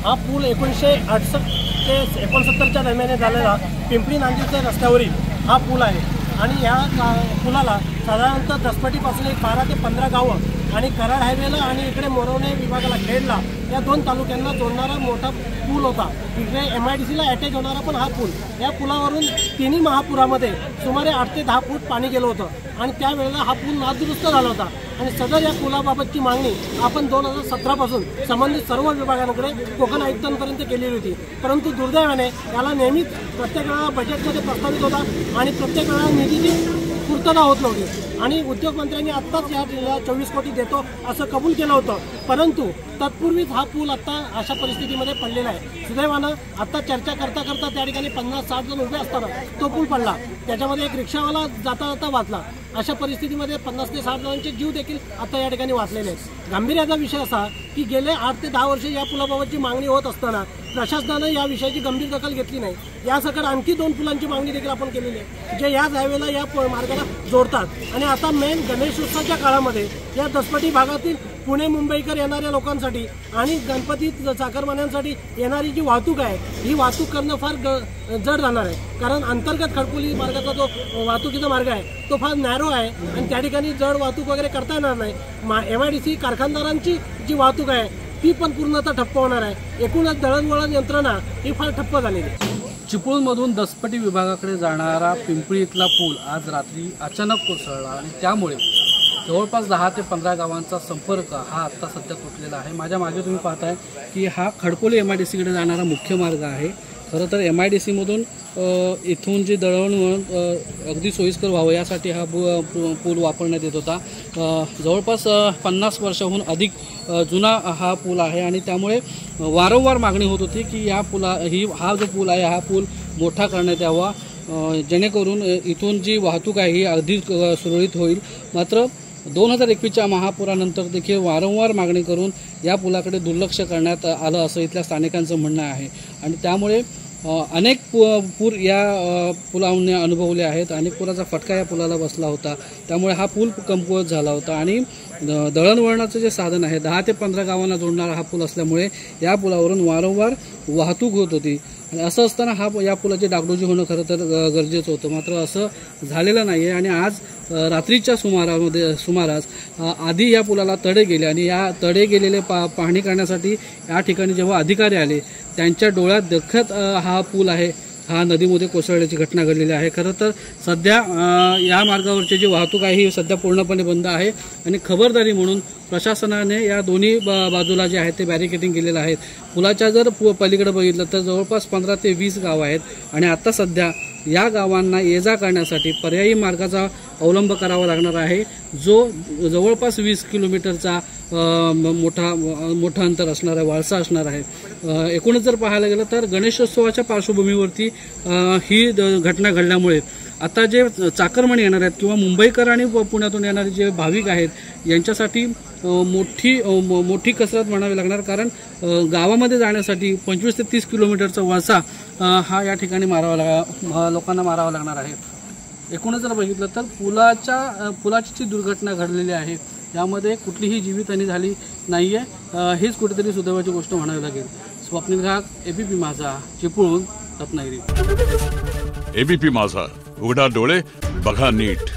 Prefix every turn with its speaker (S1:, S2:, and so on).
S1: हा पूल 1968 ते 69च्या दरम्यान झालेला पिंपरी नांदेडच्या रस्त्यावरील हा पूल आहे आणि या पुलाला साधारणतः दसपटीपासून 12 ते 15 गावं आणि कराड हायवेला आणि इकडे मोरवणे विभागाला खेडला या 2 तालुक्यांना जोडणारा मोठा पूल होता। इकडे MIDCला अटॅच होणारा पण हा पूल, या पुलावरून तिन्ही महापुरामध्ये सुमारे 8 ते 10 फूट पाणी गेलं होतं आणि त्यावेळेला हा पूल नादुरुस्त झाला होता आणि सदर या पुलाबाबतची मागणी आपण 2017 पासून संबंधित सर्व विभागांकडे कोकण आयुक्तांपर्यंत केलेली होती, परंतु दुर्दैवाने याला नेहमीच प्रत्येक वेळा बजेटमध्ये प्रस्तावित होता आणि प्रत्येक वेळा निधीची पूर्तता होत नव्हती आणि उद्योगमंत्र्यांनी आत्ताच या जिल्ह्याला 24 कोटी देतो असं कबूल केलं होतं, परंतु तत्पूर्वीच हा पूल आता अशा परिस्थितीमध्ये पडलेला आहे। सुदैवानं आता चर्चा करता करता त्या ठिकाणी 50-60 जण उभे असताना तो पूल पडला, त्याच्यामध्ये एक रिक्षावाला जाता जाता वाचला। अशा परिस्थितीमध्ये 50 ते 60 जणांचे जीव देखील आता या ठिकाणी वाचलेले आहेत। गांभीर्याचा विषय असा की गेले 8 ते 10 वर्ष या पुलाबाबतची मागणी होत असताना प्रशासनानं या विषयाची गंभीर दखल घेतली नाही। यासकट आणखी 2 पुलांची मागणी देखील आपण केलेली आहे जे याच हायवेला या मार्गाला जोडतात आणि आता मेन गणेश उत्सवाच्या काळामध्ये या दसपटी भागातील पुणे मुंबईकर येणाऱ्या लोकांसाठी आणि गणपती चाकरमान्यांसाठी येणारी जी वाहतूक आहे ही वाहतूक करणं फार जड जाणार आहे, कारण अंतर्गत खडकोली मार्गाचा जो वाहतुकीचा मार्ग आहे तो फार नॅरो आहे आणि त्या ठिकाणी जड वाहतूक वगैरे करता येणार नाही। MIDC कारखानदारांची जी वाहतूक आहे ती पण पूर्णतः ठप्प होणार आहे। एकूणच दळणवळण यंत्रणा ही फार ठप्प झालेली आहे।
S2: चिपळूणमधून दसपटी विभागाकडे जाणारा पिंपरी इथला पूल आज रात्री अचानक कोसळला आणि त्यामुळे जवळपास 10 ते 15 गावांचा संपर्क हा आत्ता सध्या तुटलेला आहे। माझ्या मागे तुम्ही पाहताय की हा खडकोली MIDCकडे जाणारा मुख्य मार्ग आहे। खरं तर MIDCमधून इथून जे दळणवळण अगदी सोयीस्कर व्हावं यासाठी हा पूल वापरण्यात येत होता। जवळपास 50 वर्षाहून अधिक जुना हा पूल आहे आणि त्यामुळे वारंवार मागणी होत होती की हा जो पूल आहे हा पूल मोठा करण्यात यावा, जेणेकरून इथून जी वाहतूक आहे ही अधिक सुरळीत होईल। मात्र 2021च्या महापुरानंतर देखील वारंवार मागणी करून या पुलाकडे दुर्लक्ष करण्यात आलं असं इथल्या स्थानिकांचं म्हणणं आहे आणि त्यामुळे अनेक पूर या पुलाने अनुभवले आहेत। अनेक पुराचा फटका या पुलाला बसला होता, त्यामुळे हा पूल कमकुवत झाला होता आणि दळणवळणाचं जे साधन आहे 10 ते 15 गावांना जोडणारा हा पूल असल्यामुळे या पुलावरून वारंवार वाहतूक होत होती आणि असं असताना या पुलाची डागडुजी होणं खरं तर गरजेचं होतं, मात्र असं झालेलं नाही आहे। आणि आज रात्रीच्या सुमारास आधी या पुलाला तडे गेले आणि या तडे गेलेले पाहणी करण्यासाठी या ठिकाणी जेव्हा अधिकारी आले त्यांच्या डोळ्यात दखत हा पूल आहे हा नदीमध्ये कोसळल्याची घटना घडलेली आहे। खरं तर सध्या या मार्गावरची जी वाहतूक आहे ही सध्या पूर्णपणे बंद आहे आणि खबरदारी म्हणून प्रशासनाने या दोन्ही बाजूला जे आहे ते बॅरिकेडिंग केलेलं आहे। पुलाच्या जर पलीकडे बघितलं तर जवळपास 15 ते 20 गावं आहेत आणि आता सध्या या गावांना ये जा करण्यासाठी पर्यायी मार्गाचा अवलंब करावा लागणार आहे, जो जवळपास 20 किलोमीटरचा मोठा अंतर असणार आहे, वाळसा असणार आहे। एकूणच जर पाहायला गेलं तर गणेशोत्सवाच्या पार्श्वभूमीवरती ही घटना घडल्यामुळे आता जे चाकरमानी येणार आहेत किंवा मुंबईकर आणि पुण्यातून येणारे जे भाविक आहेत यांच्यासाठी मोठी कसरत म्हणावी लागणार, कारण गावामध्ये जाण्यासाठी 25 ते 30 किलोमीटरचा वळसा हा या ठिकाणी लोकांना मारावा लागणार आहे। एकूणच जर बघितलं तर पुलाची जी दुर्घटना घडलेली आहे यामध्ये कुठलीही जीवितहानी झाली नाहीये, हीच कुठेतरी सुदैवाची गोष्ट म्हणावी लागेल। स्वप्नील घाग, ABP माझा, चिपळूण, रत्नागिरी।
S3: ABP माझा, उघडा डोळे बघा नीट।